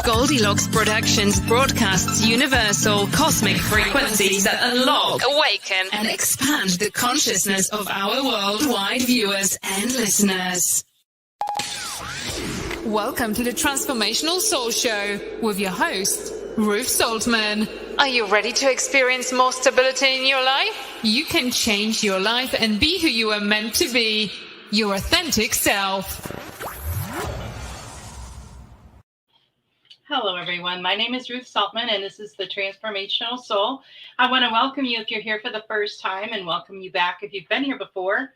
Goldylocks Productions broadcasts universal cosmic frequencies that unlock, awaken, and expand the consciousness of our worldwide viewers and listeners. Welcome to the Transformational Soul Show with your host, Ruth Soltman. Are you ready to experience more stability in your life? You can change your life and be who you are meant to be, your authentic self. Hello, everyone. My name is Ruth Soltman, and this is the Transformational Soul. I want to welcome you if you're here for the first time and welcome you back if you've been here before.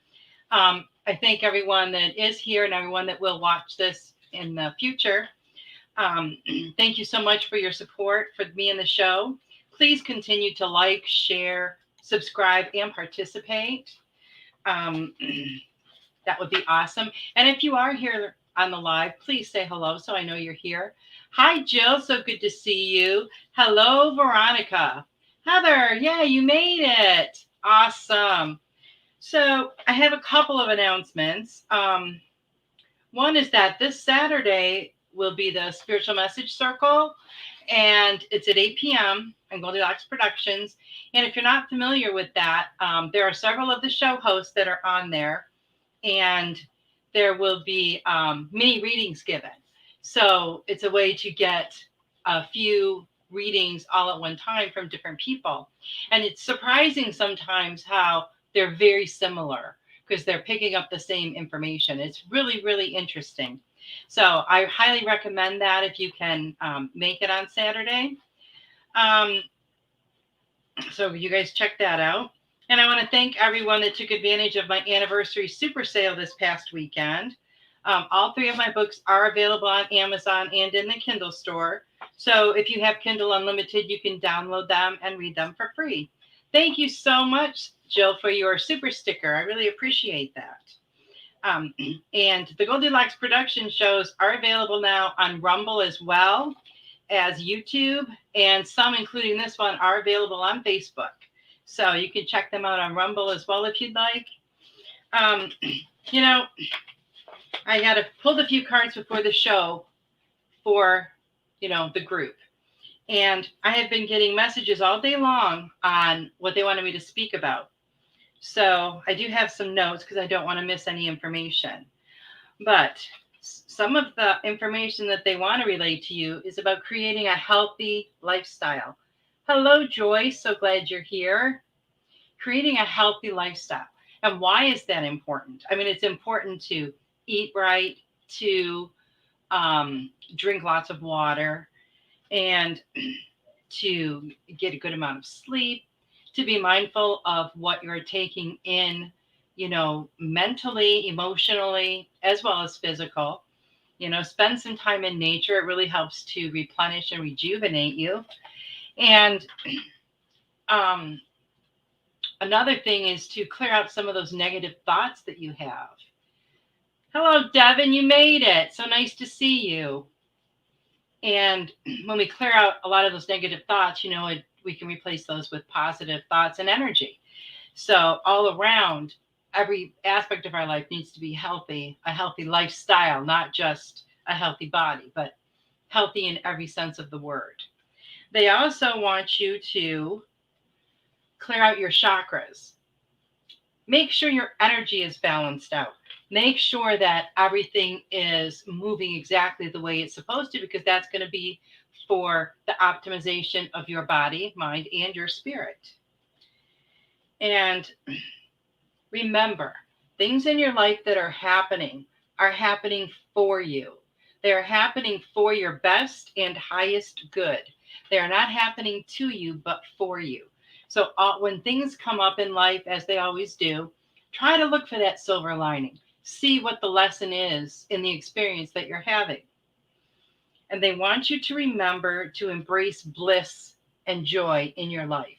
I thank everyone that is here and everyone that will watch this in the future. Thank you so much for your support for me and the show. Please continue to like, share, subscribe, and participate. That would be awesome. And if you are here on the live, please say hello so I know you're here. Hi, Jill. So good to see you. Hello, Veronica. Heather, yeah, you made it. Awesome. So I have a couple of announcements. One is that this Saturday will be the Spiritual Message Circle, and it's at 8 p.m. on Goldylocks Productions. And if you're not familiar with that, there are several of the show hosts that are on there, and there will be mini readings given. So it's a way to get a few readings all at one time from different people. And it's surprising sometimes how they're very similar because they're picking up the same information. It's really, really interesting. So I highly recommend that if you can make it on Saturday. So you guys check that out. And I want to thank everyone that took advantage of my anniversary super sale this past weekend. All three of my books are available on Amazon and in the Kindle store. So if you have Kindle Unlimited, you can download them and read them for free. Thank you so much, Jill, for your super sticker. I really appreciate that. And the Goldylocks Production shows are available now on Rumble as well as YouTube. And some, including this one, are available on Facebook. So you can check them out on Rumble as well if you'd like. I got to pull a few cards before the show for, the group. And I have been getting messages all day long on what they wanted me to speak about. So I do have some notes because I don't want to miss any information. But some of the information that they want to relate to you is about creating a healthy lifestyle. Hello, Joy. So glad you're here. Creating a healthy lifestyle. And why is that important? I mean, it's important to eat right, to drink lots of water, and to get a good amount of sleep, to be mindful of what you're taking in, mentally, emotionally, as well as physical. Spend some time in nature. It really helps to replenish and rejuvenate you. And another thing is to clear out some of those negative thoughts that you have. Hello, Devin, you made it. So nice to see you. And when we clear out a lot of those negative thoughts, we can replace those with positive thoughts and energy. So all around, every aspect of our life needs to be healthy, a healthy lifestyle, not just a healthy body, but healthy in every sense of the word. They also want you to clear out your chakras. Make sure your energy is balanced out. Make sure that everything is moving exactly the way it's supposed to, because that's going to be for the optimization of your body, mind, and your spirit. And remember, things in your life that are happening for you. They are happening for your best and highest good. They are not happening to you, but for you. So when things come up in life, as they always do, try to look for that silver lining. See what the lesson is in the experience that you're having. And they want you to remember to embrace bliss and joy in your life.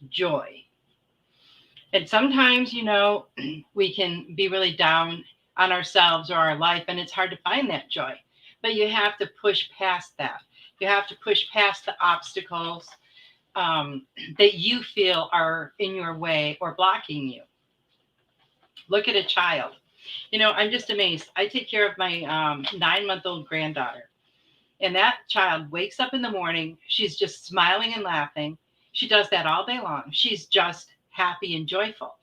Joy. And sometimes, we can be really down on ourselves or our life, and it's hard to find that joy. But you have to push past that. You have to push past the obstacles that you feel are in your way or blocking you. Look at a child. I'm just amazed. I take care of my 9-month-old granddaughter. And that child wakes up in the morning, she's just smiling and laughing. She does that all day long. She's just happy and joyful.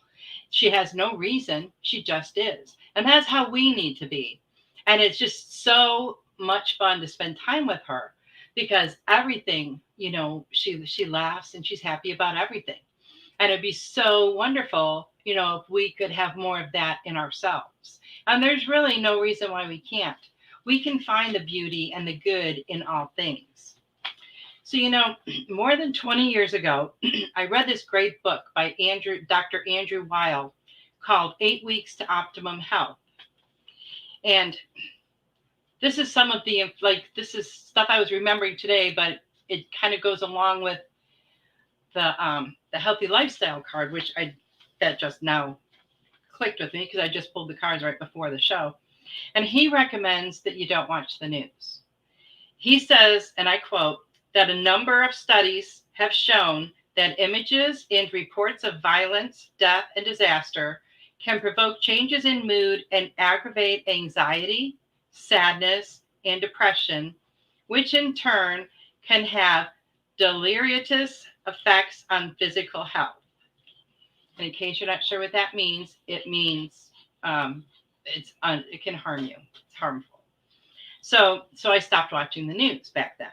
She has no reason. She just is. And that's how we need to be. And it's just so much fun to spend time with her because everything, she laughs and she's happy about everything. And it'd be so wonderful, if we could have more of that in ourselves. And there's really no reason why we can't. We can find the beauty and the good in all things. So, more than 20 years ago, I read this great book by Dr. Andrew Weil called 8 Weeks to Optimum Health. And this is some of this is stuff I was remembering today, but it kind of goes along with the healthy lifestyle card, that just now clicked with me because I just pulled the cards right before the show. And he recommends that you don't watch the news. He says, and I quote, that a number of studies have shown that images and reports of violence, death, and disaster can provoke changes in mood and aggravate anxiety, sadness, and depression, which in turn can have deleterious effects on physical health. And in case you're not sure what that means, it means it can harm you. It's harmful. So I stopped watching the news back then.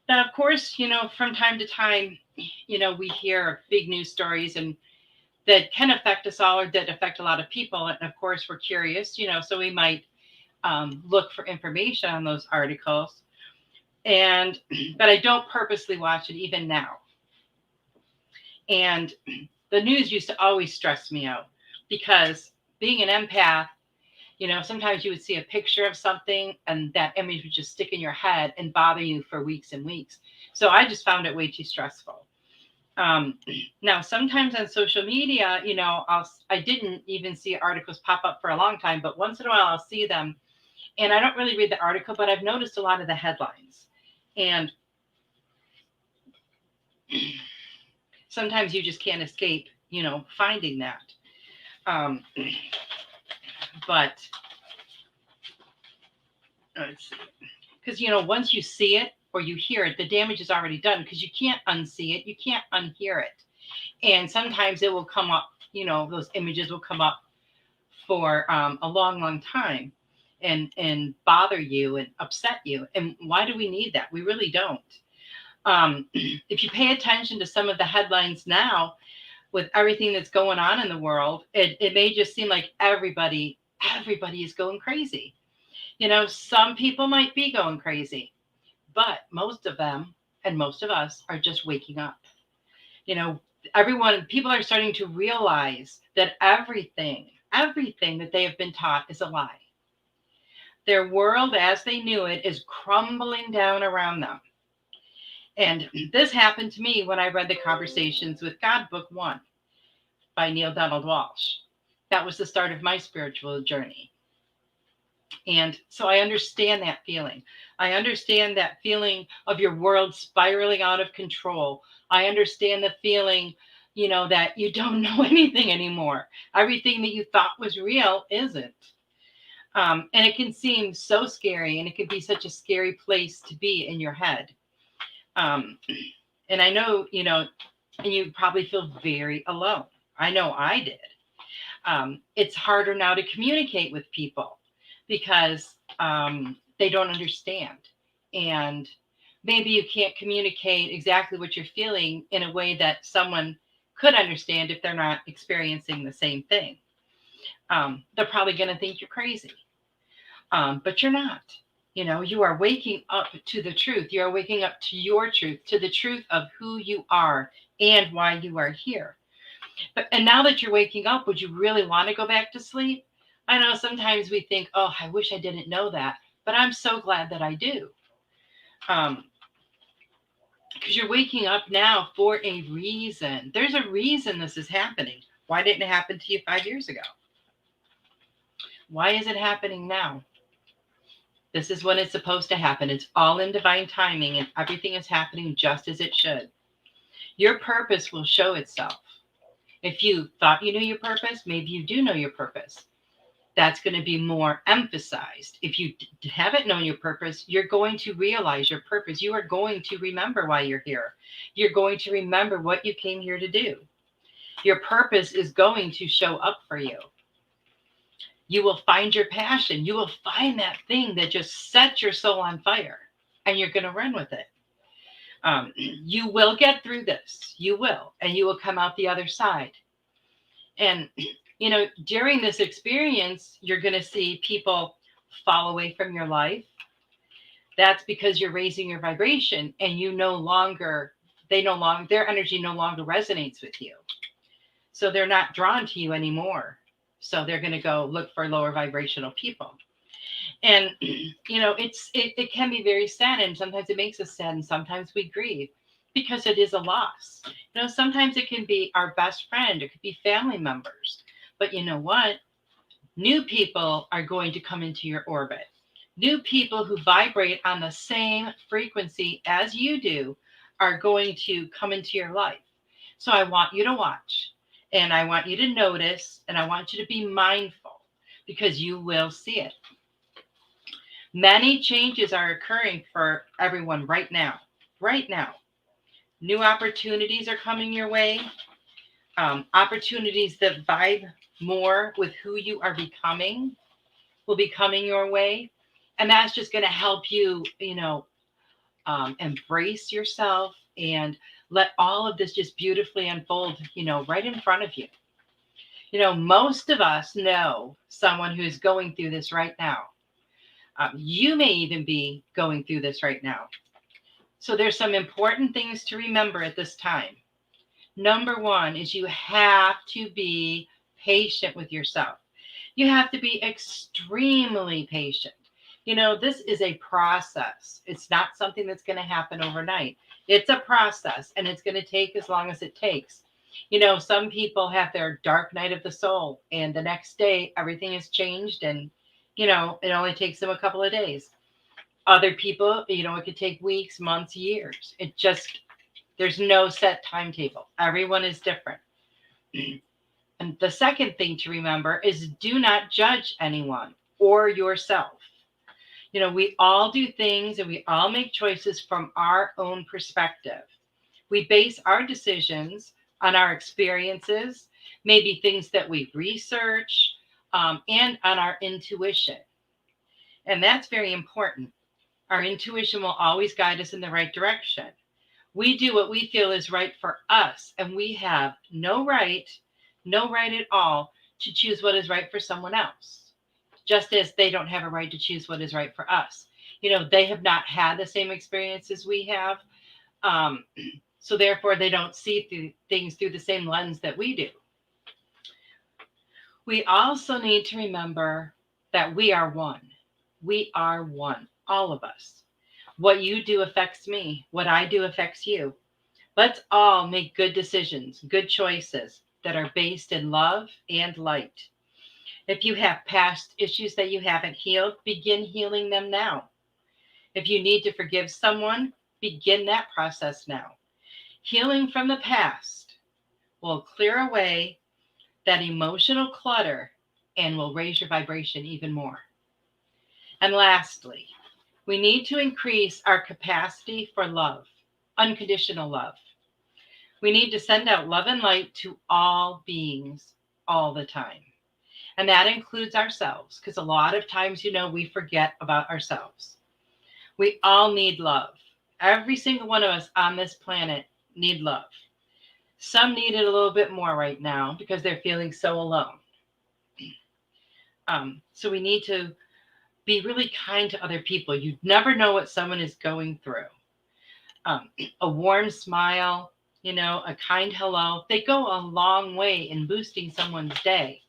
Now, of course, from time to time, we hear big news stories and that can affect us all or that affect a lot of people. And of course, we're curious, so we might look for information on those articles. But I don't purposely watch it even now. And the news used to always stress me out because being an empath, sometimes you would see a picture of something and that image would just stick in your head and bother you for weeks and weeks. So I just found it way too stressful. Now, sometimes on social media, I didn't even see articles pop up for a long time, but once in a while I'll see them. And I don't really read the article, but I've noticed a lot of the headlines. And sometimes you just can't escape, finding that. But because, once you see it or you hear it, the damage is already done because you can't unsee it. You can't unhear it. And sometimes it will come up, those images will come up for a long, long time and bother you and upset you. And why do we need that? We really don't. If you pay attention to some of the headlines now with everything that's going on in the world, it may just seem like everybody is going crazy. Some people might be going crazy, but most of them and most of us are just waking up. People are starting to realize that everything that they have been taught is a lie. Their world as they knew it is crumbling down around them. And this happened to me when I read the Conversations with God, Book 1 by Neale Donald Walsch. That was the start of my spiritual journey. And so I understand that feeling. I understand that feeling of your world spiraling out of control. I understand the feeling, that you don't know anything anymore. Everything that you thought was real isn't. And it can seem so scary, and it can be such a scary place to be in your head. And I know, and you probably feel very alone. I know I did. It's harder now to communicate with people because they don't understand. And maybe you can't communicate exactly what you're feeling in a way that someone could understand if they're not experiencing the same thing. They're probably going to think you're crazy. But you're not. You are waking up to the truth. You are waking up to your truth, to the truth of who you are and why you are here. And now that you're waking up, would you really want to go back to sleep? I know sometimes we think, oh, I wish I didn't know that, but I'm so glad that I do. Because you're waking up now for a reason. There's a reason this is happening. Why didn't it happen to you 5 years ago? Why is it happening now? This is when it's supposed to happen. It's all in divine timing, and everything is happening just as it should. Your purpose will show itself. If you thought you knew your purpose, maybe you do know your purpose. That's going to be more emphasized. If you haven't known your purpose, you're going to realize your purpose. You are going to remember why you're here. You're going to remember what you came here to do. Your purpose is going to show up for you. You will find your passion. You will find that thing that just sets your soul on fire, and you're going to run with it. You will get through this. You will, and you will come out the other side. And, during this experience, you're going to see people fall away from your life. That's because you're raising your vibration, and their energy no longer resonates with you. So they're not drawn to you anymore. So they're going to go look for lower vibrational people. And, it can be very sad. And sometimes it makes us sad. And sometimes we grieve because it is a loss. Sometimes it can be our best friend. It could be family members. But you know what? New people are going to come into your orbit. New people who vibrate on the same frequency as you do are going to come into your life. So I want you to watch. And I want you to notice, and I want you to be mindful, because you will see it. Many changes are occurring for everyone right now. Right now. New opportunities are coming your way. Opportunities that vibe more with who you are becoming will be coming your way. And that's just going to help you, embrace yourself and let all of this just beautifully unfold, right in front of you. Most of us know someone who's going through this right now. You may even be going through this right now. So there's some important things to remember at this time. Number one is you have to be patient with yourself. You have to be extremely patient. This is a process. It's not something that's going to happen overnight. It's a process, and it's going to take as long as it takes. Some people have their dark night of the soul, and the next day everything has changed, and, it only takes them a couple of days. Other people, it could take weeks, months, years. There's no set timetable. Everyone is different. And the second thing to remember is do not judge anyone or yourself. We all do things and we all make choices from our own perspective. We base our decisions on our experiences, maybe things that we research, and on our intuition. And that's very important. Our intuition will always guide us in the right direction. We do what we feel is right for us, and we have no right at all to choose what is right for someone else. Just as they don't have a right to choose what is right for us. They have not had the same experiences we have. So therefore, they don't see things through the same lens that we do. We also need to remember that we are one. We are one, all of us. What you do affects me. What I do affects you. Let's all make good decisions, good choices that are based in love and light. If you have past issues that you haven't healed, begin healing them now. If you need to forgive someone, begin that process now. Healing from the past will clear away that emotional clutter and will raise your vibration even more. And lastly, we need to increase our capacity for love, unconditional love. We need to send out love and light to all beings all the time. And that includes ourselves, because a lot of times, we forget about ourselves. We all need love. Every single one of us on this planet need love. Some need it a little bit more right now because they're feeling so alone. So we need to be really kind to other people. You never know what someone is going through. A warm smile, a kind hello, they go a long way in boosting someone's day.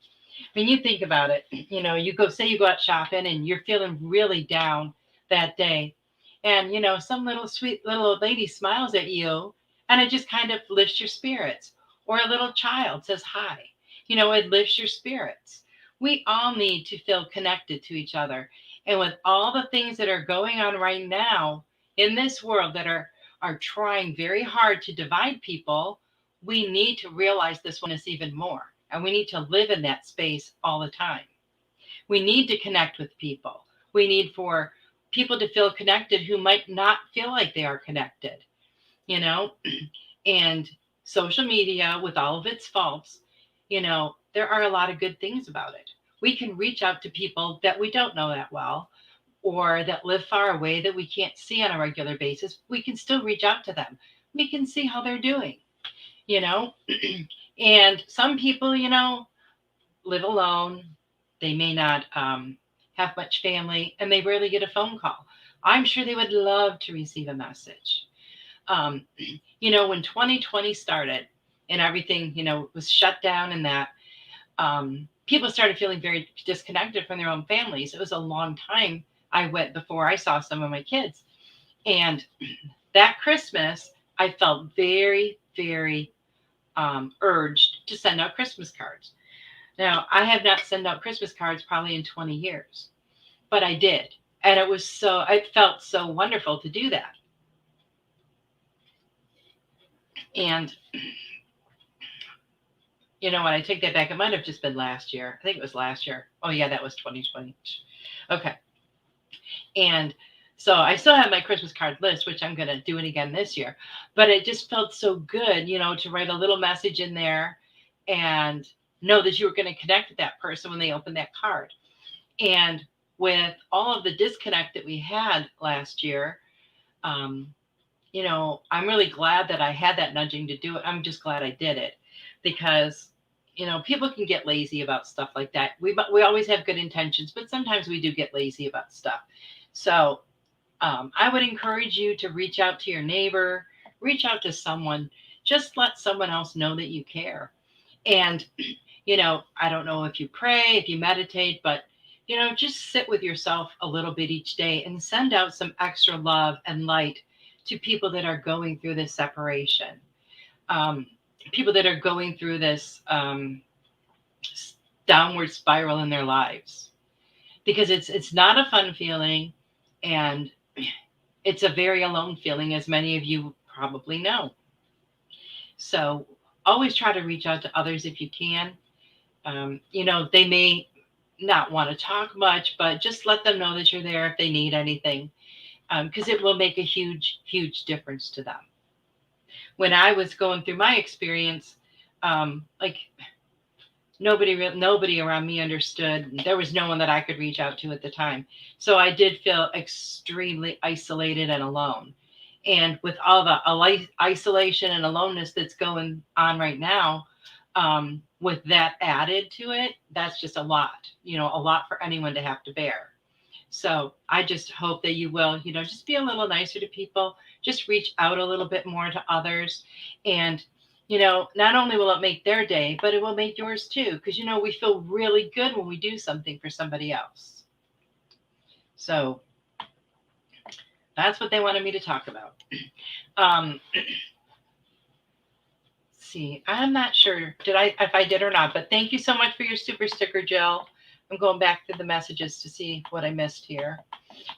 When you think about it, you go out shopping and you're feeling really down that day. And, some little sweet little old lady smiles at you and it just kind of lifts your spirits. Or a little child says hi, it lifts your spirits. We all need to feel connected to each other. And with all the things that are going on right now in this world that are trying very hard to divide people, we need to realize this one is even more. And we need to live in that space all the time. We need to connect with people. We need for people to feel connected who might not feel like they are connected, you know? And social media, with all of its faults, there are a lot of good things about it. We can reach out to people that we don't know that well or that live far away that we can't see on a regular basis. We can still reach out to them. We can see how they're doing, you know? And some people, live alone. They may not have much family and they rarely get a phone call. I'm sure they would love to receive a message. Um, when 2020 started and everything, was shut down and that, people started feeling very disconnected from their own families. It was a long time I went before I saw some of my kids. And that Christmas, I felt very, very urged to send out Christmas cards. Now, I have not sent out Christmas cards probably in 20 years, but I did. And it felt so wonderful to do that. And, when I take that back, it might have just been last year. I think it was last year. Oh, yeah, that was 2020. Okay. And so I still have my Christmas card list, which I'm going to do it again this year. But it just felt so good, to write a little message in there and know that you were going to connect with that person when they opened that card. And with all of the disconnect that we had last year, I'm really glad that I had that nudging to do it. I'm just glad I did it because, people can get lazy about stuff like that. We always have good intentions, but sometimes we do get lazy about stuff. So I would encourage you to reach out to your neighbor, reach out to someone, just let someone else know that you care. And, I don't know if you pray, if you meditate, but, just sit with yourself a little bit each day and send out some extra love and light to people that are going through this separation, people that are going through this downward spiral in their lives, because it's not a fun feeling and it's a very alone feeling, as many of you probably know. So always try to reach out to others if you can. They may not want to talk much, but just let them know that you're there if they need anything, because it will make a huge, huge difference to them. When I was going through my experience, nobody around me understood. There was no one that I could reach out to at the time. So I did feel extremely isolated and alone. And with all the isolation and aloneness that's going on right now, with that added to it, that's just a lot for anyone to have to bear. So I just hope that you will, just be a little nicer to people, just reach out a little bit more to others. And, not only will it make their day, but it will make yours too. Because, we feel really good when we do something for somebody else. So that's what they wanted me to talk about. See, I'm not sure if I did or not, but thank you so much for your super sticker, Jill. I'm going back to the messages to see what I missed here.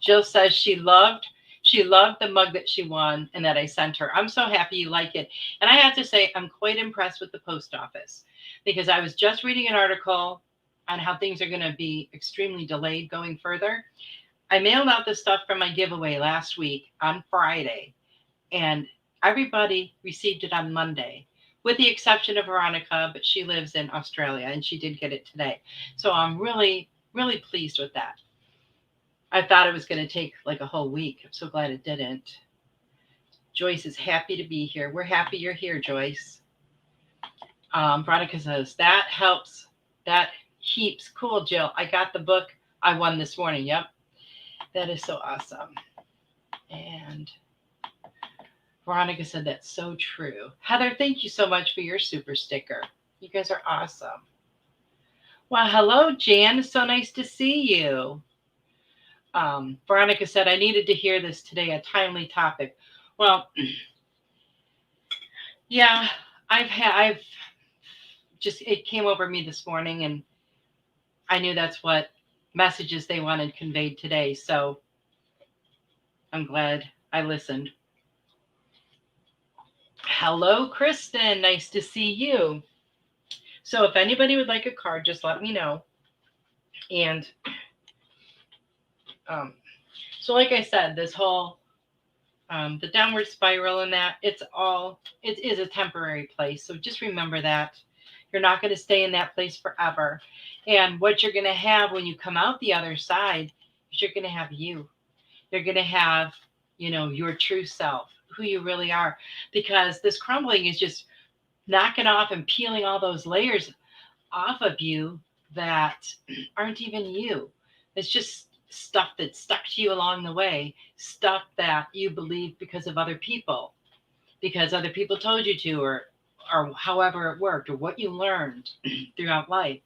Jill says she loved the mug that she won and that I sent her. I'm so happy you like it. And I have to say, I'm quite impressed with the post office, because I was just reading an article on how things are going to be extremely delayed going further. I mailed out the stuff from my giveaway last week on Friday, and everybody received it on Monday, with the exception of Veronica, but she lives in Australia and she did get it today. So I'm really, really pleased with that. I thought it was going to take like a whole week. I'm so glad it didn't. Joyce is happy to be here. We're happy you're here, Joyce. Veronica says, that helps. That heaps. Cool, Jill. I got the book I won this morning. Yep. That is so awesome. And Veronica said, that's so true. Heather, thank you so much for your super sticker. You guys are awesome. Well, hello, Jan. It's so nice to see you. Veronica said, I needed to hear this today, a timely topic. Well, yeah, it came over me this morning, and I knew that's what messages they wanted conveyed today. So I'm glad I listened. Hello, Kristen. Nice to see you. So if anybody would like a card, just let me know. And so like I said, this whole the downward spiral and that, it is a temporary place. So just remember that you're not going to stay in that place forever. And what you're going to have when you come out the other side is you're going to have you. You're going to have, your true self, who you really are, because this crumbling is just knocking off and peeling all those layers off of you that aren't even you. It's just stuff that stuck to you along the way, stuff that you believe because of other people, because other people told you to, or however it worked, or what you learned throughout life.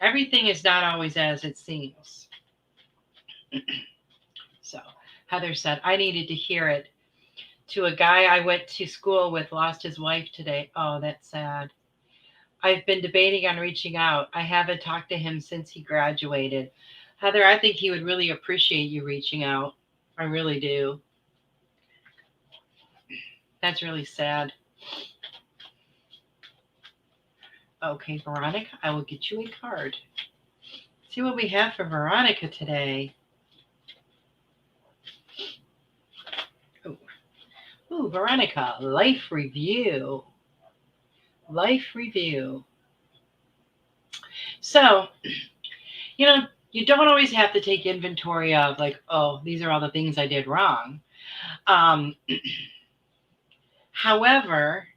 Everything is not always as it seems. So Heather said, I needed to hear it. To a guy I went to school with lost his wife today. Oh, that's sad. I've been debating on reaching out. I haven't talked to him since he graduated. Heather, I think he would really appreciate you reaching out. I really do. That's really sad. Okay, Veronica, I will get you a card. See what we have for Veronica today. Ooh, Veronica, life review. Life review. So, you don't always have to take inventory of like, oh, these are all the things I did wrong. However,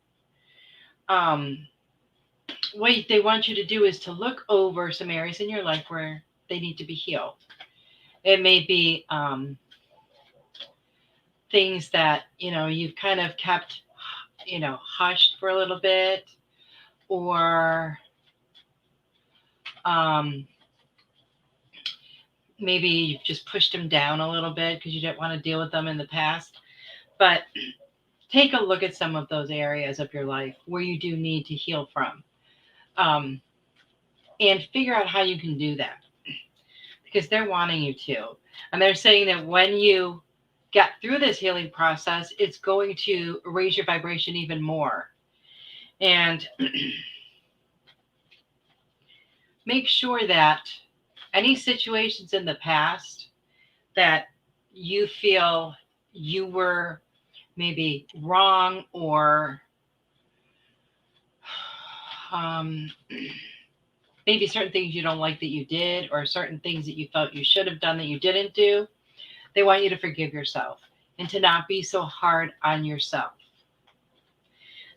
what they want you to do is to look over some areas in your life where they need to be healed. It may be things that, you've kind of kept, hushed for a little bit, or maybe you've just pushed them down a little bit because you didn't want to deal with them in the past. But take a look at some of those areas of your life where you do need to heal from, and figure out how you can do that, because they're wanting you to. And they're saying that when you get through this healing process, it's going to raise your vibration even more. And make sure that any situations in the past that you feel you were maybe wrong, or maybe certain things you don't like that you did, or certain things that you felt you should have done that you didn't do, they want you to forgive yourself and to not be so hard on yourself.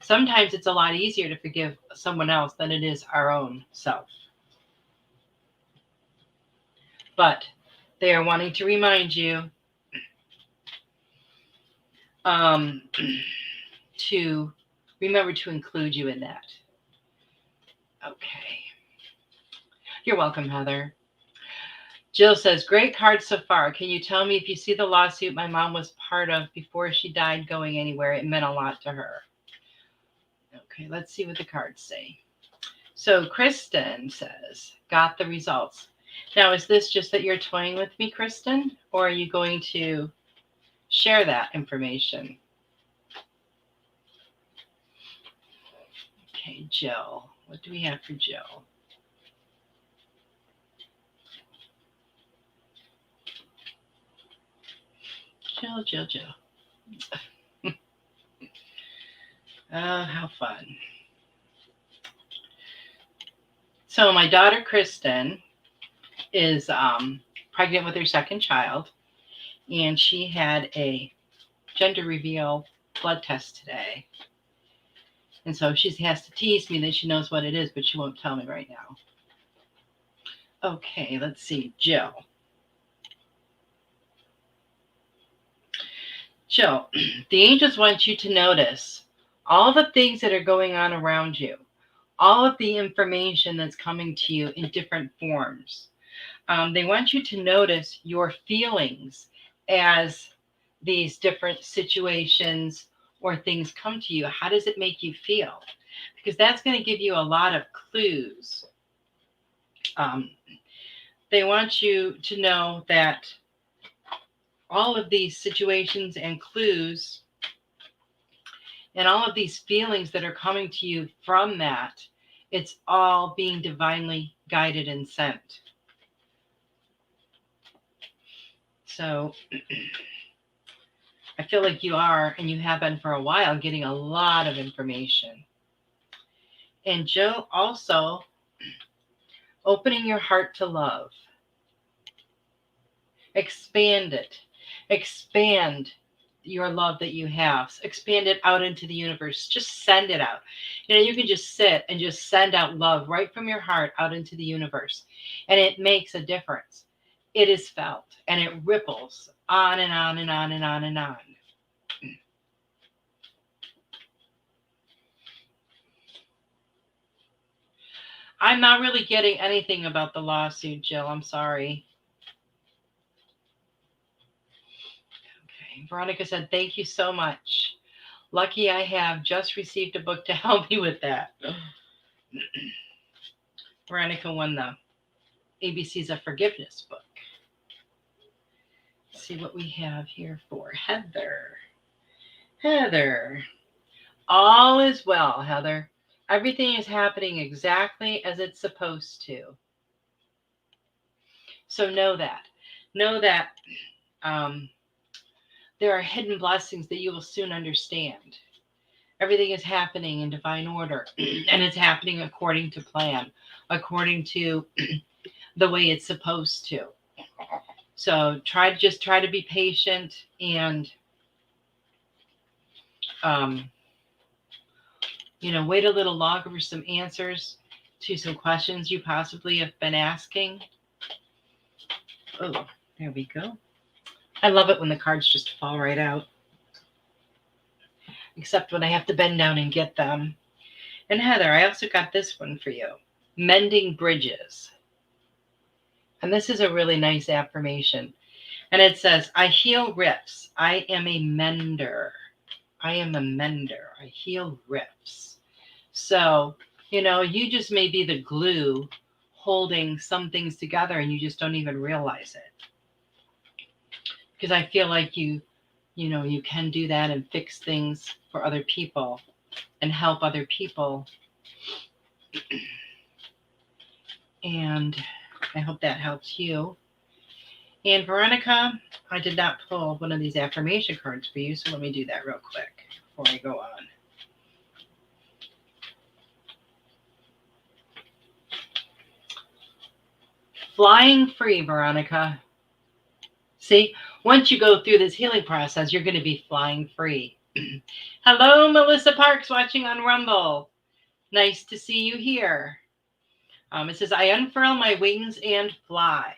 Sometimes it's a lot easier to forgive someone else than it is our own self. But they are wanting to remind you to remember to include you in that. Okay. You're welcome, Heather. Jill says, great card so far. Can you tell me if you see the lawsuit my mom was part of before she died going anywhere? It meant a lot to her. Okay, let's see what the cards say. So Kristen says, got the results. Now, is this just that you're toying with me, Kristen? Or are you going to share that information? Okay, Jill. What do we have for Jill? Jill. How fun. So my daughter, Kristen, is pregnant with her second child, and she had a gender reveal blood test today. And so she has to tease me that she knows what it is, but she won't tell me right now. Okay, let's see. Jill, the angels want you to notice all the things that are going on around you, all of the information that's coming to you in different forms. They want you to notice your feelings as these different situations or things come to you. How does it make you feel? Because that's going to give you a lot of clues. They want you to know that all of these situations and clues and all of these feelings that are coming to you from that, it's all being divinely guided and sent. So I feel like you are, and you have been for a while, getting a lot of information. And Jill, also opening your heart to love. Expand it. Expand your love that you have. Expand it out into the universe. Just send it out. You can just sit and just send out love right from your heart out into the universe. And it makes a difference. It is felt and it ripples on and on and on and on and on. I'm not really getting anything about the lawsuit, Jill. I'm sorry. Okay. Veronica said, thank you so much. Lucky I have just received a book to help me with that. Veronica won the ABCs of Forgiveness book. Let's see what we have here for Heather. Heather, all is well, Heather. Everything is happening exactly as it's supposed to. So know that. Know that there are hidden blessings that you will soon understand. Everything is happening in divine order, and it's happening according to plan, according to the way it's supposed to. So try to be patient and wait a little longer for some answers to some questions you possibly have been asking. Oh, there we go. I love it when the cards just fall right out. Except when I have to bend down and get them. And Heather, I also got this one for you. Mending bridges. And this is a really nice affirmation. And it says, I heal rifts. I am a mender. I am a mender. I heal rifts. So, you just may be the glue holding some things together and you just don't even realize it. Because I feel like you can do that and fix things for other people and help other people. And I hope that helps you. And Veronica, I did not pull one of these affirmation cards for you, so let me do that real quick before I go on. Flying free, Veronica. See, once you go through this healing process, you're going to be flying free. Hello, Melissa Parks, watching on Rumble. Nice to see you here. It says, I unfurl my wings and fly.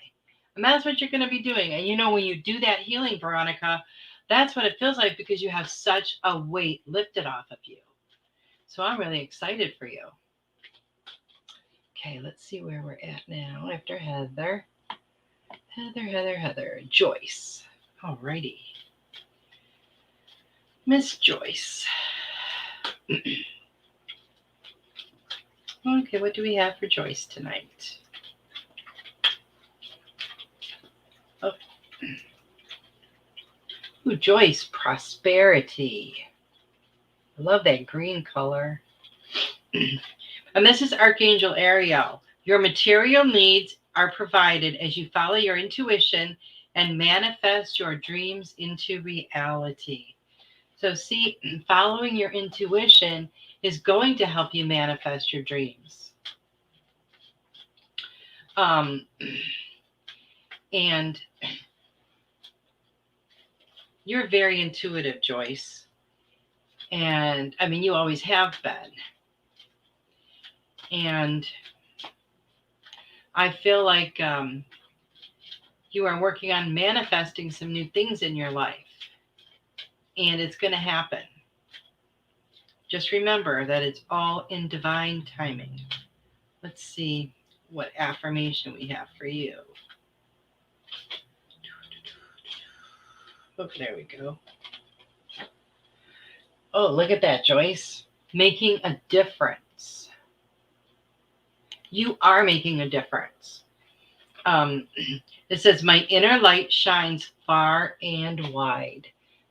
And that's what you're going to be doing. And when you do that healing, Veronica, that's what it feels like because you have such a weight lifted off of you. So I'm really excited for you. Okay, let's see where we're at now after Heather. Heather. Joyce. Alrighty. Miss Joyce. Okay, what do we have for Joyce tonight? Oh. Ooh, Joyce, prosperity. I love that green color. And this is Archangel Ariel. Your material needs are provided as you follow your intuition and manifest your dreams into reality. So see, following your intuition is going to help you manifest your dreams. And you're very intuitive, Joyce. And you always have been. And I feel like you are working on manifesting some new things in your life. And it's going to happen. Just remember that it's all in divine timing. Let's see what affirmation we have for you. Oh, there we go. Oh, look at that, Joyce. Making a difference. You are making a difference. It says, my inner light shines far and wide.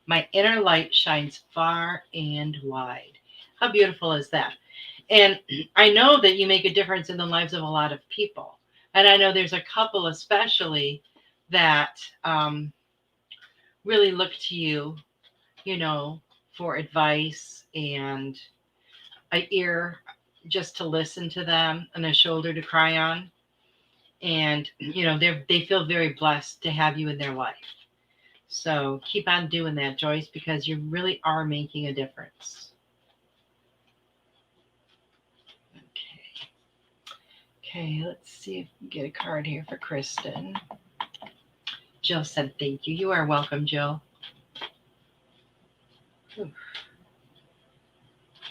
My inner light shines far and wide. How beautiful is that? And I know that you make a difference in the lives of a lot of people. And I know there's a couple especially that really look to you, for advice and an ear just to listen to them and a shoulder to cry on. And, they feel very blessed to have you in their life. So keep on doing that, Joyce, because you really are making a difference. Okay, let's see if we can get a card here for Kristen. Jill said thank you. You are welcome, Jill. Ooh.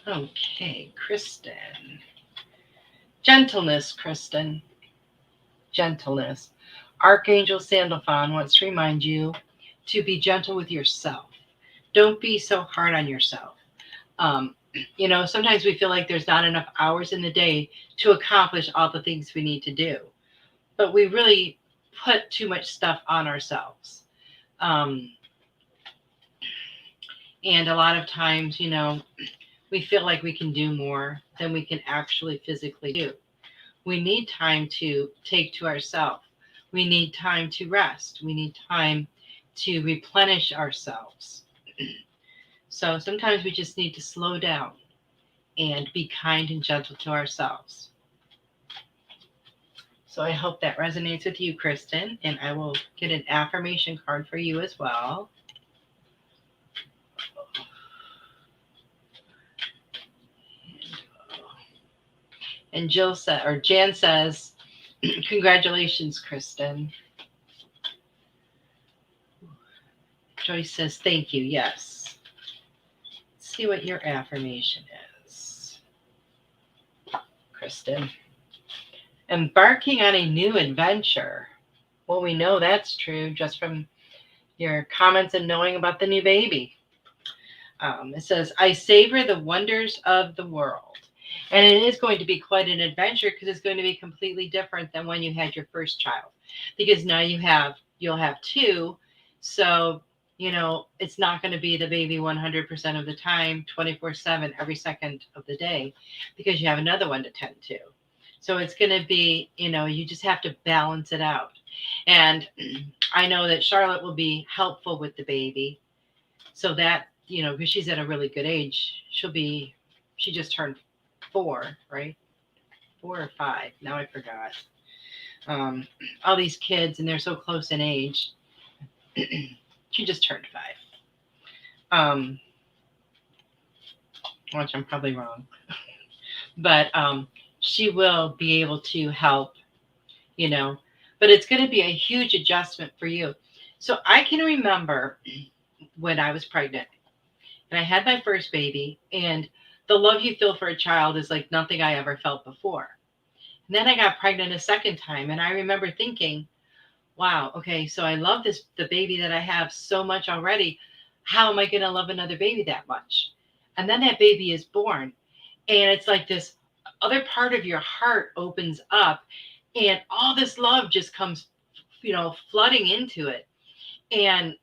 Okay, Kristen. Gentleness, Kristen. Gentleness. Archangel Sandalphon wants to remind you to be gentle with yourself. Don't be so hard on yourself. Sometimes we feel like there's not enough hours in the day to accomplish all the things we need to do. But we really put too much stuff on ourselves. And a lot of times, we feel like we can do more than we can actually physically do. We need time to take to ourselves. We need time to rest. We need time to replenish ourselves. So sometimes we just need to slow down and be kind and gentle to ourselves. So I hope that resonates with you, Kristen, and I will get an affirmation card for you as well. And Jan says, congratulations, Kristen. Joyce says, thank you. Yes. Let's see what your affirmation is, Kristen. Embarking on a new adventure. Well, we know that's true just from your comments and knowing about the new baby. It says, I savor the wonders of the world. And it is going to be quite an adventure because it's going to be completely different than when you had your first child. Because now you'll have two. So, it's not going to be the baby 100% of the time, 24/7, every second of the day, because you have another one to tend to. So it's going to be, you just have to balance it out. And I know that Charlotte will be helpful with the baby. So that, because she's at a really good age, she just turned 4, right? 4 or 5. Now I forgot. All these kids, and they're so close in age. She just turned 5. Which I'm probably wrong. But she will be able to help, but it's going to be a huge adjustment for you. So I can remember when I was pregnant and I had my first baby, and the love you feel for a child is like nothing I ever felt before. And then I got pregnant a second time, and I remember thinking, wow, okay, so I love the baby that I have so much already. How am I going to love another baby that much? And then that baby is born, and it's like this other part of your heart opens up, and all this love just comes, flooding into it. And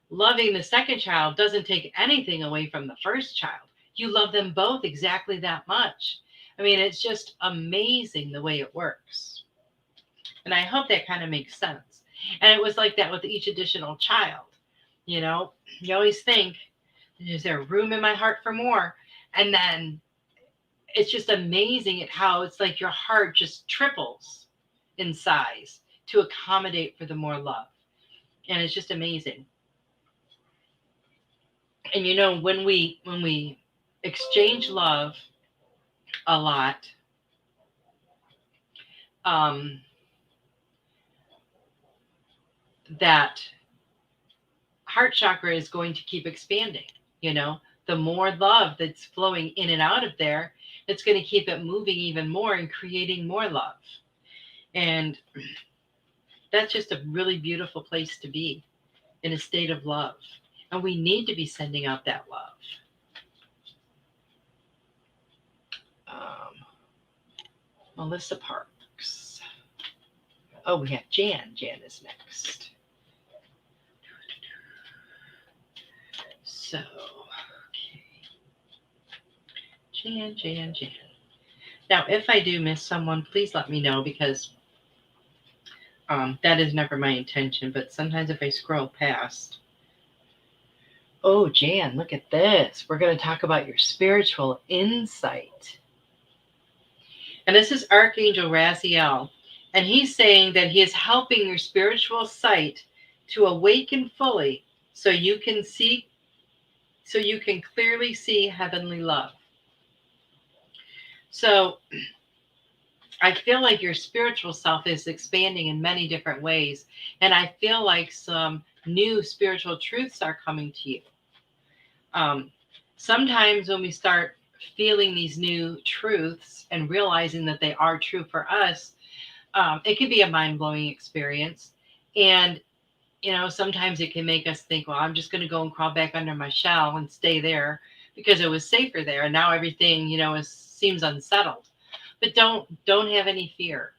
loving the second child doesn't take anything away from the first child. You love them both exactly that much. I mean, it's just amazing the way it works. And I hope that kind of makes sense. And it was like that with each additional child. You always think, is there room in my heart for more? And then it's just amazing at how it's like your heart just triples in size to accommodate for the more love. And it's just amazing. And when we exchange love a lot, that heart chakra is going to keep expanding. The more love that's flowing in and out of there, it's going to keep it moving even more and creating more love. And that's just a really beautiful place to be, in a state of love. And we need to be sending out that love. Melissa Parks. Oh, we have Jan. Jan is next. So, okay. Jan. Now, if I do miss someone, please let me know, because that is never my intention. But sometimes if I scroll past, Oh, Jan, look at this. We're going to talk about your spiritual insight. And this is Archangel Raziel. And he's saying that he is helping your spiritual sight to awaken fully so you can clearly see heavenly love. So I feel like your spiritual self is expanding in many different ways. And I feel like some new spiritual truths are coming to you. Sometimes when we start feeling these new truths and realizing that they are true for us, it can be a mind-blowing experience. And, sometimes it can make us think, well, I'm just going to go and crawl back under my shell and stay there because it was safer there. And now everything, seems unsettled. But don't have any fear.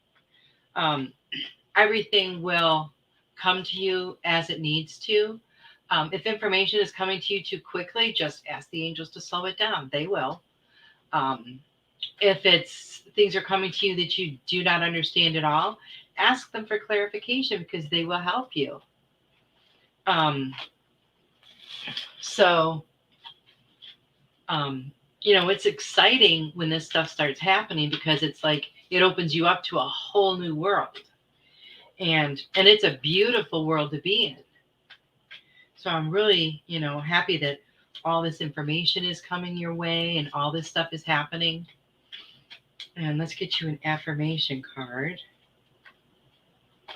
Everything will come to you as it needs to. If information is coming to you too quickly, just ask the angels to slow it down. They will. If things are coming to you that you do not understand at all, ask them for clarification because they will help you. It's exciting when this stuff starts happening because it's like it opens you up to a whole new world. And it's a beautiful world to be in. So I'm really, happy that all this information is coming your way and all this stuff is happening. And let's get you an affirmation card.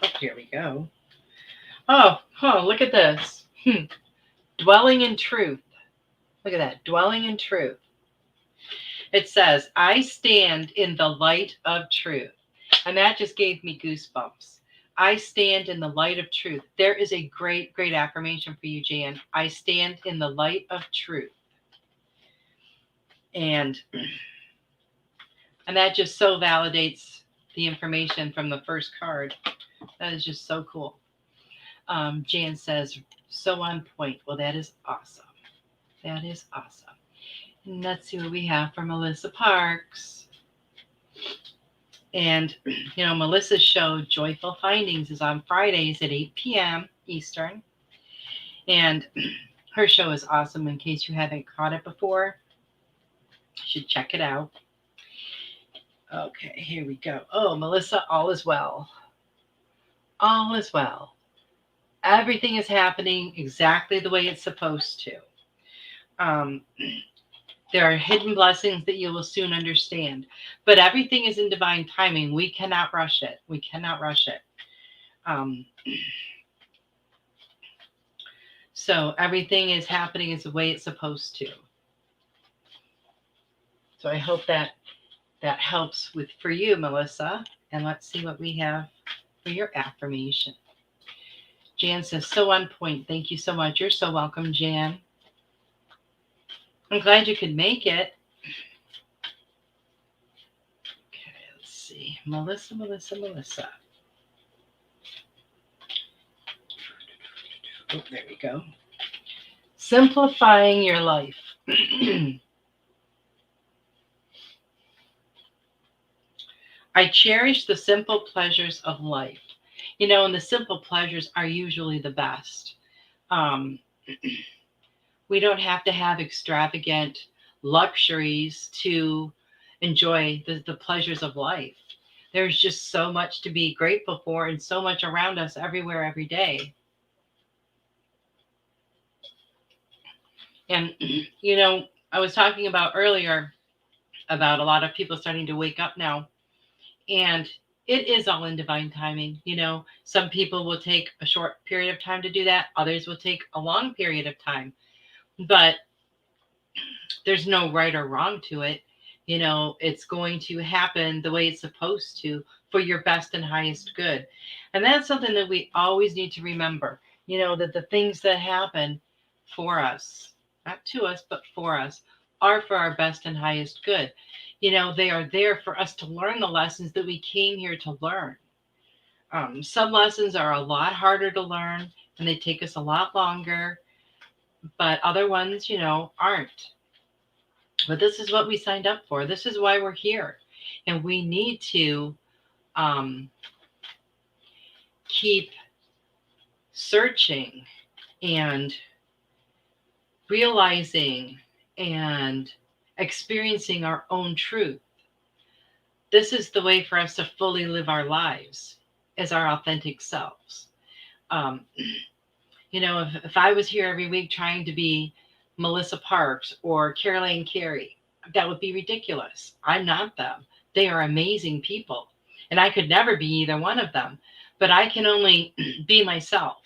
Oh, here we go. Oh, look at this. Dwelling in truth. Look at that. Dwelling in truth. It says, I stand in the light of truth. And that just gave me goosebumps. I stand in the light of truth. There is a great, great affirmation for you, Jan. I stand in the light of truth. And that just so validates the information from the first card. That is just so cool. Jan says, so on point. Well, that is awesome. That is awesome. And let's see what we have for Melissa Parks. And, Melissa's show, Joyful Findings, is on Fridays at 8 p.m. Eastern. And her show is awesome. In case you haven't caught it before, you should check it out. Okay, here we go. Oh, Melissa, all is well. All is well. Everything is happening exactly the way it's supposed to. There are hidden blessings that you will soon understand. But everything is in divine timing. We cannot rush it. We cannot rush it. So everything is happening as the way it's supposed to. So I hope that helps for you, Melissa. And let's see what we have for your affirmation. Jan says, so on point. Thank you so much. You're so welcome, Jan. I'm glad you could make it. Okay, let's see. Melissa. Oh, there we go. Simplifying your life. I cherish the simple pleasures of life. And the simple pleasures are usually the best. We don't have to have extravagant luxuries to enjoy the pleasures of life. There's just so much to be grateful for and so much around us everywhere, every day. And, I was talking about earlier about a lot of people starting to wake up now. And it is all in divine timing. Some people will take a short period of time to do that. Others will take a long period of time. But there's no right or wrong to it. It's going to happen the way it's supposed to for your best and highest good. And that's something that we always need to remember, that the things that happen for us, not to us, but for us, are for our best and highest good. They are there for us to learn the lessons that we came here to learn. Some lessons are a lot harder to learn and they take us a lot longer, but other ones, aren't. But this is what we signed up for. This is why we're here. And we need to keep searching and realizing and experiencing our own truth. This is the way for us to fully live our lives as our authentic selves. Um, if I was here every week trying to be Melissa Parks or Caroline Carey, that would be ridiculous. I'm not them. They are amazing people. And I could never be either one of them. But I can only be myself.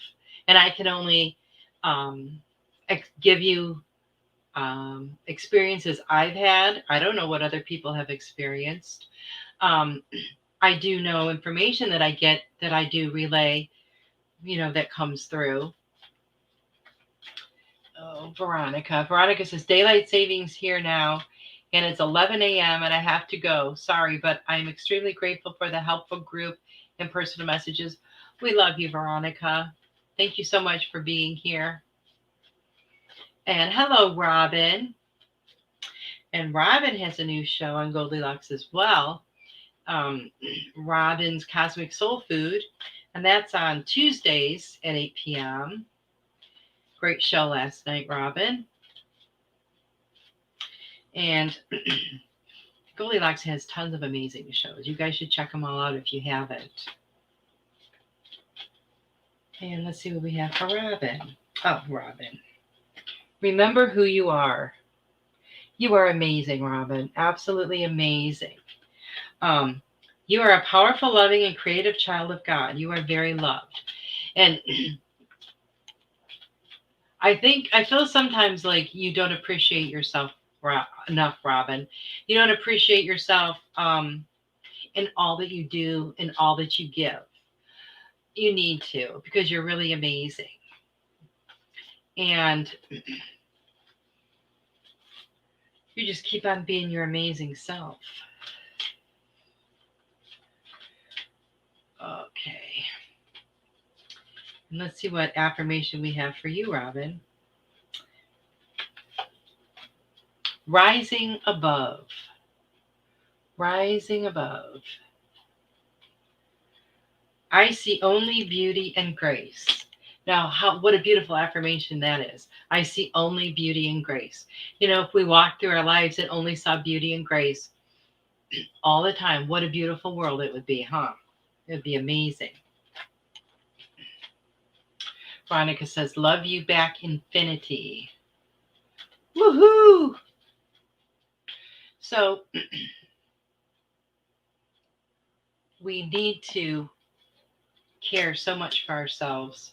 And I can only give you experiences I've had. I don't know what other people have experienced. I do know information that I get that I do relay, that comes through. Oh, Veronica. Veronica says daylight savings here now, and it's 11 a.m. and I have to go. Sorry, but I'm extremely grateful for the helpful group and personal messages. We love you, Veronica. Thank you so much for being here. And hello, Robin. And Robin has a new show on Goldylocks as well. Robin's Cosmic Soul Food, and that's on Tuesdays at 8 p.m. Great show last night, Robin. And Goldylocks has tons of amazing shows. You guys should check them all out if you haven't. And let's see what we have for Robin. Oh, Robin. Remember who you are. You are amazing, Robin. Absolutely amazing. You are a powerful, loving, and creative child of God. You are very loved. And I feel sometimes like you don't appreciate yourself enough, Robin. You don't appreciate yourself in all that you do and all that you give. You need to, because you're really amazing. And you just keep on being your amazing self. Okay. And let's see what affirmation we have for you, Robin. Rising above. Rising above. I see only beauty and grace. Now, what a beautiful affirmation that is. I see only beauty and grace. If we walked through our lives and only saw beauty and grace all the time, what a beautiful world it would be, huh? It would be amazing. Veronica says, love you back, infinity. Woohoo! So we need to care so much for ourselves.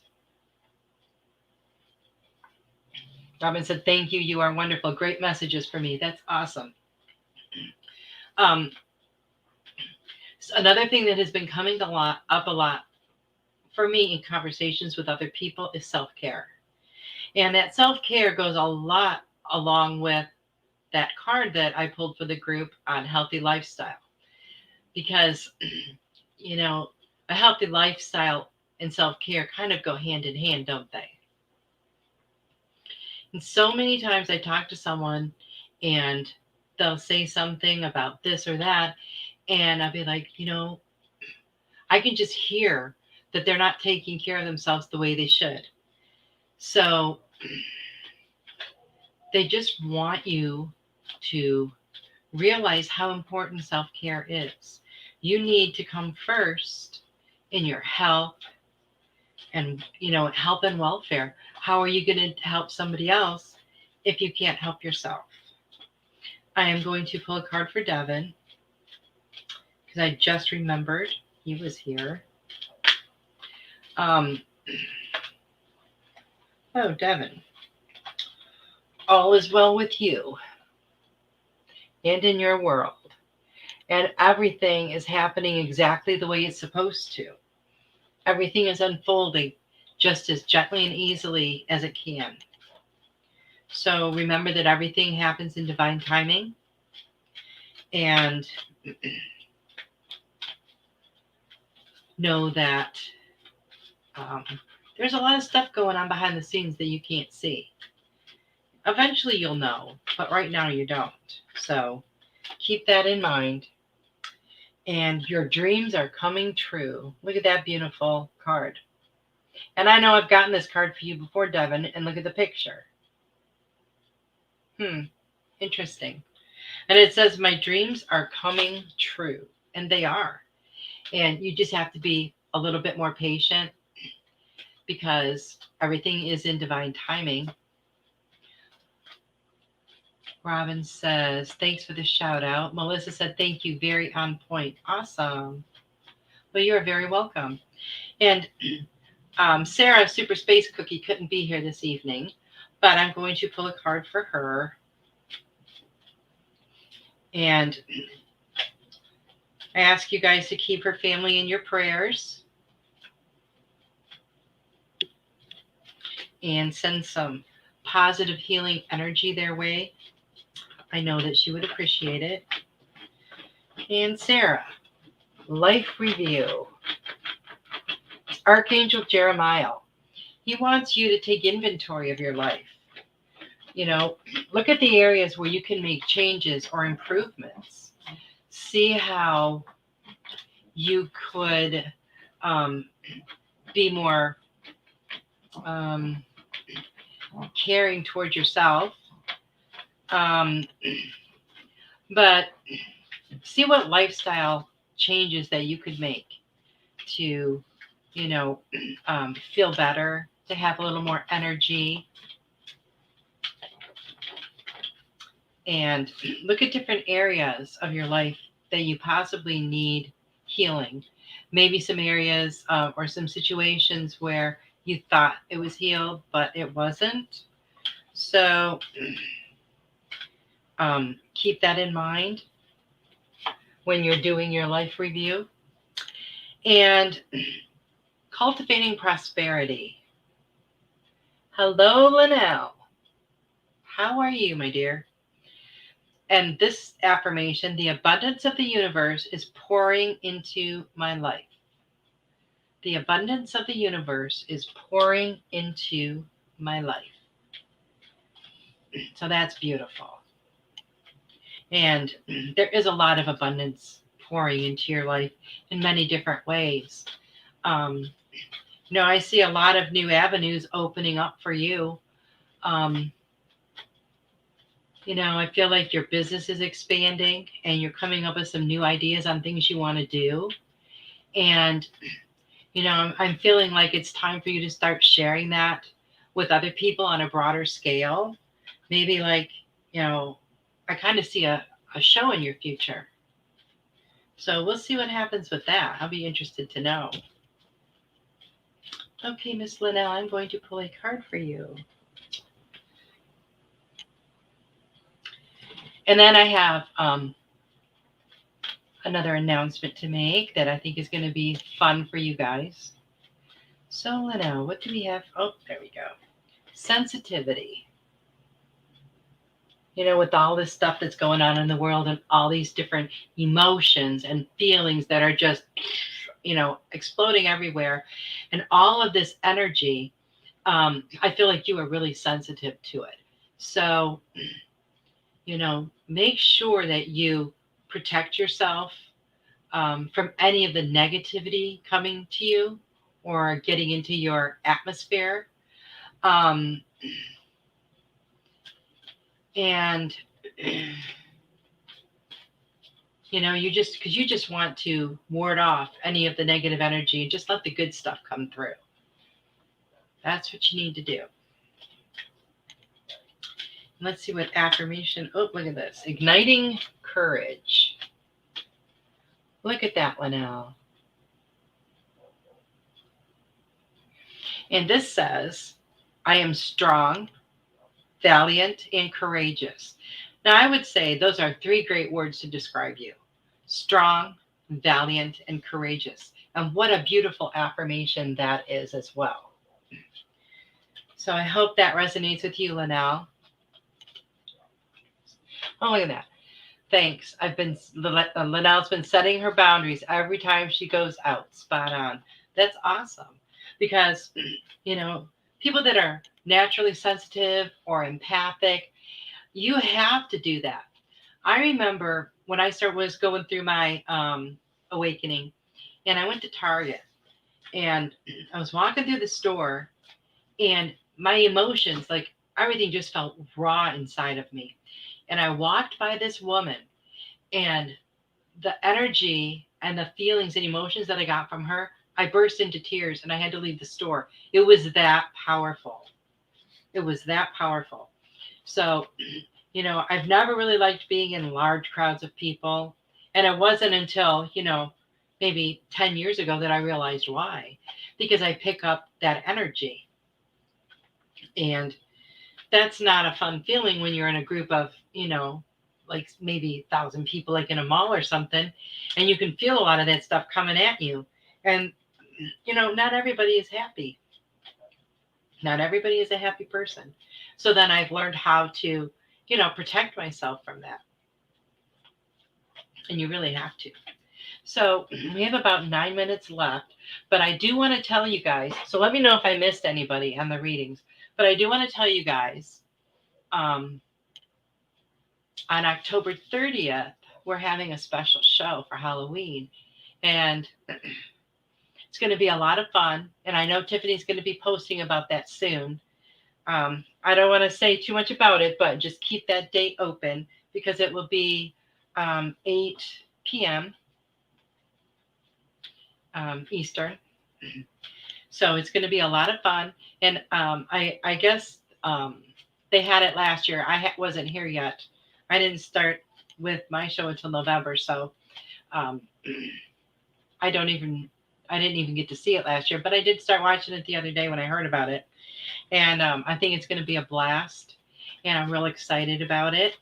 Robin said, thank you. You are wonderful. Great messages for me. That's awesome. So another thing that has been coming up a lot for me in conversations with other people is self-care. And that self-care goes a lot along with that card that I pulled for the group on healthy lifestyle. Because, a healthy lifestyle and self-care kind of go hand in hand, don't they? And so many times I talk to someone and they'll say something about this or that, and I'll be like, I can just hear that they're not taking care of themselves the way they should. So they just want you to realize how important self-care is. You need to come first in your health and, health and welfare. How are you going to help somebody else if you can't help yourself? I am going to pull a card for Devin because I just remembered he was here. Oh, Devin. All is well with you and in your world. And everything is happening exactly the way it's supposed to. Everything is unfolding just as gently and easily as it can. So remember that everything happens in divine timing. And know that there's a lot of stuff going on behind the scenes that you can't see. Eventually you'll know, but right now you don't. So keep that in mind. And your dreams are coming true. Look at that beautiful card. And I know I've gotten this card for you before, Devin, and look at the picture. Interesting. And it says, my dreams are coming true. And they are. And you just have to be a little bit more patient because everything is in divine timing. Robin says, thanks for the shout out. Melissa said, thank you. Very on point. Awesome. Well, you're very welcome. And Sarah, Super Space Cookie, couldn't be here this evening, but I'm going to pull a card for her. And I ask you guys to keep her family in your prayers and send some positive healing energy their way. I know that she would appreciate it. And Sarah, life review. Archangel Jeremiah. He wants you to take inventory of your life. You know, look at the areas where you can make changes or improvements. See how you could be more caring towards yourself. But see what lifestyle changes that you could make to, you know, feel better, to have a little more energy. And look at different areas of your life that you possibly need healing. Maybe some areas or some situations where you thought it was healed, but it wasn't. So keep that in mind when you're doing your life review. And cultivating prosperity. Hello, Linnell. How are you, my dear? And this affirmation, the abundance of the universe is pouring into my life. The abundance of the universe is pouring into my life. So that's beautiful. And there is a lot of abundance pouring into your life in many different ways. You know, I see a lot of new avenues opening up for you. You know, I feel like your business is expanding and you're coming up with some new ideas on things you want to do. And, you know, I'm feeling like it's time for you to start sharing that with other people on a broader scale. Maybe like, you know, I kind of see a show in your future. So we'll see what happens with that. I'll be interested to know. Okay, Miss Linnell, I'm going to pull a card for you. And then I have another announcement to make that I think is going to be fun for you guys. So, Linnell, what do we have? Oh, there we go. Sensitivity. You know, with all this stuff that's going on in the world and all these different emotions and feelings that are just, you know, exploding everywhere, and all of this energy, I feel like you are really sensitive to it. So, you know, make sure that you protect yourself from any of the negativity coming to you or getting into your atmosphere. And, you know, you just want to ward off any of the negative energy and just let the good stuff come through. That's what you need to do. Let's see what affirmation. Oh, look at this. Igniting courage. Look at that one now. And this says, I am strong, valiant, and courageous. Now, I would say those are three great words to describe you. Strong, valiant, and courageous. And what a beautiful affirmation that is as well. So I hope that resonates with you, Linnell. Oh, look at that. Thanks. Linnell's been setting her boundaries every time she goes out. Spot on. That's awesome. Because, you know, people that are naturally sensitive or empathic, you have to do that. I remember when I was going through my awakening, and I went to Target, and I was walking through the store, and my emotions, like, everything just felt raw inside of me. And I walked by this woman, and the energy and the feelings and emotions that I got from her, I burst into tears and I had to leave the store. It was that powerful. It was that powerful. So, I've never really liked being in large crowds of people. And it wasn't until, maybe 10 years ago that I realized why. Because I pick up that energy. And that's not a fun feeling when you're in a group of, like maybe 1,000 people, like in a mall or something, and you can feel a lot of that stuff coming at you. And, not everybody is happy. Not everybody is a happy person. So then I've learned how to, protect myself from that. And you really have to. So we have about 9 minutes left, but I do want to tell you guys. So let me know if I missed anybody on the readings. But I do want to tell you guys, on October 30th, we're having a special show for Halloween. And it's going to be a lot of fun. And I know Tiffany's going to be posting about that soon. I don't want to say too much about it, but just keep that date open because it will be 8 p.m. Eastern. So it's going to be a lot of fun. And I guess they had it last year. I wasn't here yet. I didn't start with my show until November. So I didn't even get to see it last year, but I did start watching it the other day when I heard about it. And I think it's going to be a blast. And I'm real excited about it.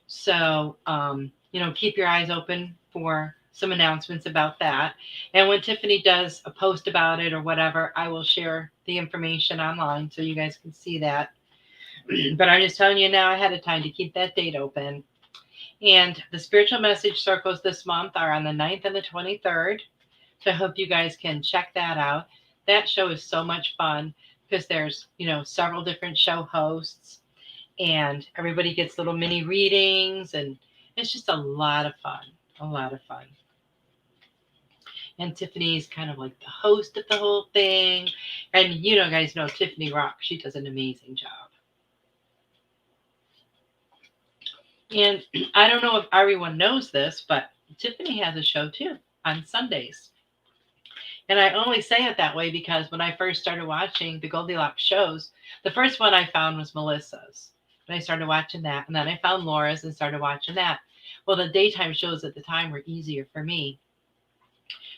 So, keep your eyes open for some announcements about that. And when Tiffany does a post about it or whatever, I will share the information online so you guys can see that. But I'm just telling you now ahead of time to keep that date open. And the spiritual message circles this month are on the 9th and the 23rd. So I hope you guys can check that out. That show is so much fun because there's, several different show hosts and everybody gets little mini readings and it's just a lot of fun. And Tiffany's kind of like the host of the whole thing. And guys know Tiffany rocks. She does an amazing job. And I don't know if everyone knows this, but Tiffany has a show too on Sundays. And I only say it that way because when I first started watching the Goldylocks shows, the first one I found was Melissa's. And I started watching that. And then I found Laura's and started watching that. Well, the daytime shows at the time were easier for me.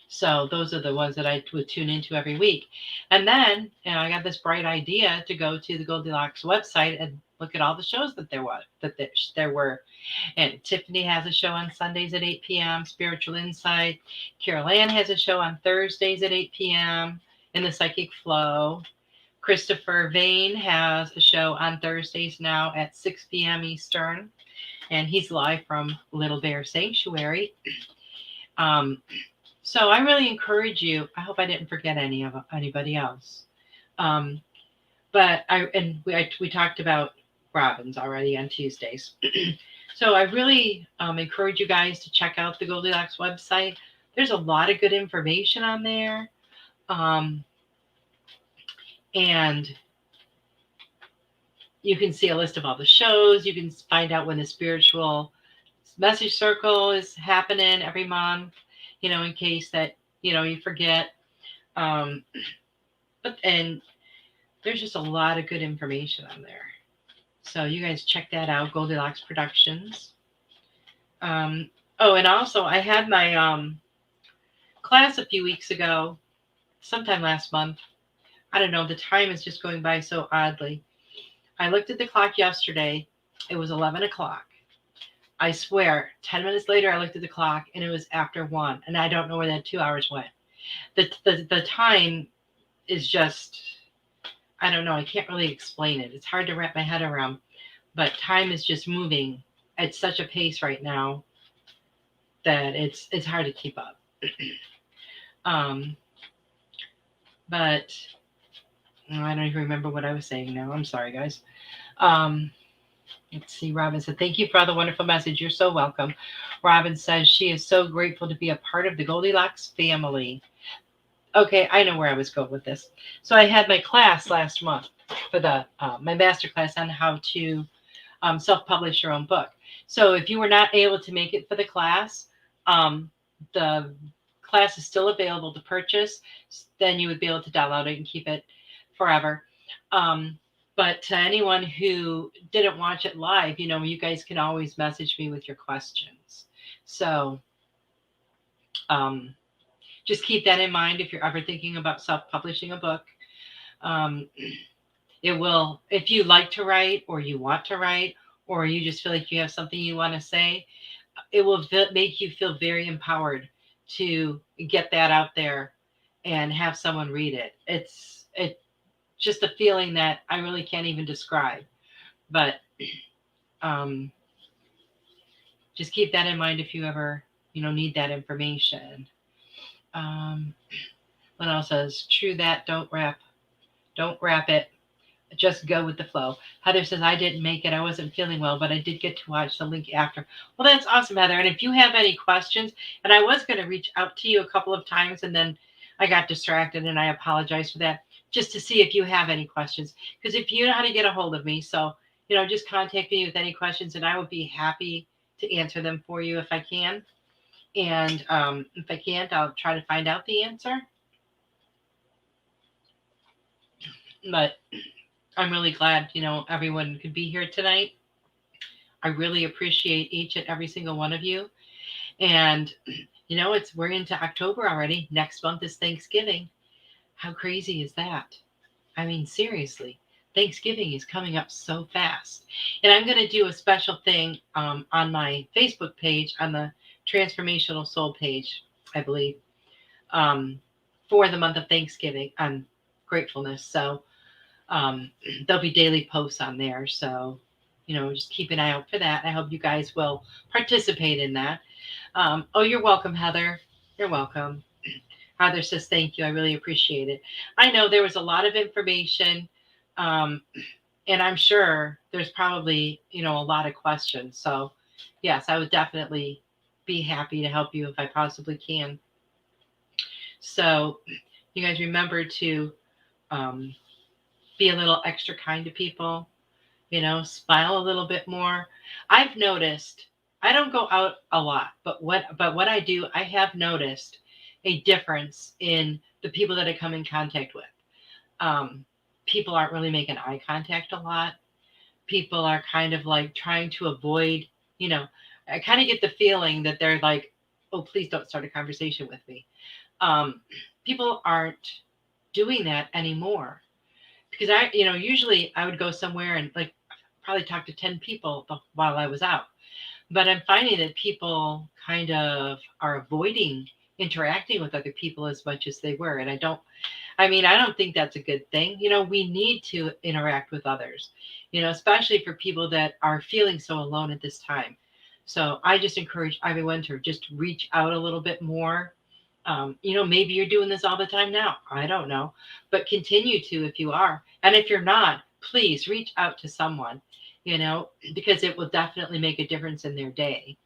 So those are the ones that I would tune into every week. And then I got this bright idea to go to the Goldylocks website and look at all the shows that there were. And Tiffany has a show on Sundays at 8 p.m., Spiritual Insight. Carol Ann has a show on Thursdays at 8 p.m. in the Psychic Flow. Christopher Vane has a show on Thursdays now at 6 p.m. Eastern. And he's live from Little Bear Sanctuary. So I really encourage you. I hope I didn't forget anybody else. But we talked about Robin's already on Tuesdays. So I really encourage you guys to check out the Goldylocks website. There's a lot of good information on there. And you can see a list of all the shows. You can find out when the spiritual message circle is happening every month, in case that, you forget. And there's just a lot of good information on there. So you guys check that out, Goldylocks Productions. And also I had my class a few weeks ago, sometime last month. I don't know, the time is just going by so oddly. I looked at the clock yesterday. It was 11 o'clock. I swear, 10 minutes later, I looked at the clock and it was after 1. And I don't know where that 2 hours went. The time is just, I don't know. I can't really explain it. It's hard to wrap my head around. But time is just moving at such a pace right now that it's hard to keep up. But I don't even remember what I was saying now. I'm sorry, guys. Let's see. Robin said, thank you for all the wonderful message. You're so welcome. Robin says she is so grateful to be a part of the Goldylocks family. Okay, I know where I was going with this. So I had my class last month. for the my masterclass on how to self-publish your own book. So if you were not able to make it for the class is still available to purchase. Then you would be able to download it and keep it forever. But to anyone who didn't watch it live, you guys can always message me with your questions. So just keep that in mind if you're ever thinking about self-publishing a book. It will, if you like to write or you want to write, or you just feel like you have something you want to say, it will make you feel very empowered to get that out there and have someone read it. It's just a feeling that I really can't even describe. But just keep that in mind if you ever, need that information. What else says? True that, don't wrap it. Just go with the flow. Heather says, I didn't make it. I wasn't feeling well, but I did get to watch the link after. Well, that's awesome, Heather. And if you have any questions, and I was going to reach out to you a couple of times, and then I got distracted, and I apologize for that, just to see if you have any questions. Because if you know how to get a hold of me, so, just contact me with any questions, and I would be happy to answer them for you if I can. And if I can't, I'll try to find out the answer. But I'm really glad, everyone could be here tonight. I really appreciate each and every single one of you. And, we're into October already. Next month is Thanksgiving. How crazy is that? I mean, seriously, Thanksgiving is coming up so fast. And I'm going to do a special thing on my Facebook page, on the Transformational Soul page, I believe, for the month of Thanksgiving on gratefulness. So there'll be daily posts on there. So, just keep an eye out for that. I hope you guys will participate in that. Oh, you're welcome, Heather. You're welcome. Heather says, thank you. I really appreciate it. I know there was a lot of information, and I'm sure there's probably, a lot of questions. So, yes, I would definitely be happy to help you if I possibly can. So, you guys remember to be a little extra kind to people, smile a little bit more. I've noticed, I don't go out a lot, but what I do, I have noticed a difference in the people that I come in contact with. People aren't really making eye contact a lot. People are kind of like trying to avoid, I kind of get the feeling that they're like, oh, please don't start a conversation with me. People aren't doing that anymore. Because usually I would go somewhere and like probably talk to 10 people while I was out. But I'm finding that people kind of are avoiding interacting with other people as much as they were. And I don't think that's a good thing. We need to interact with others, especially for people that are feeling so alone at this time. So I just encourage everyone to just reach out a little bit more. Maybe you're doing this all the time now. I don't know, but continue to if you are. And if you're not, please reach out to someone, because it will definitely make a difference in their day.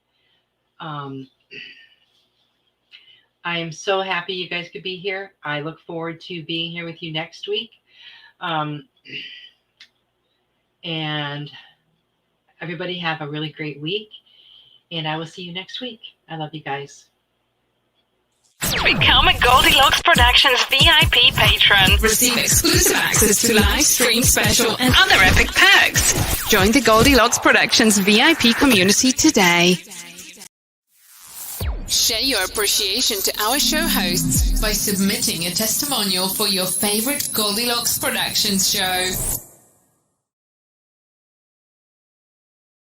I am so happy you guys could be here. I look forward to being here with you next week. And everybody have a really great week. And I will see you next week. I love you guys. Become a Goldylocks Productions VIP patron. Receive exclusive access to live stream special and Other epic perks. join the Goldylocks Productions VIP community today. Share your appreciation to our show hosts by submitting a testimonial for your favorite Goldylocks Productions show.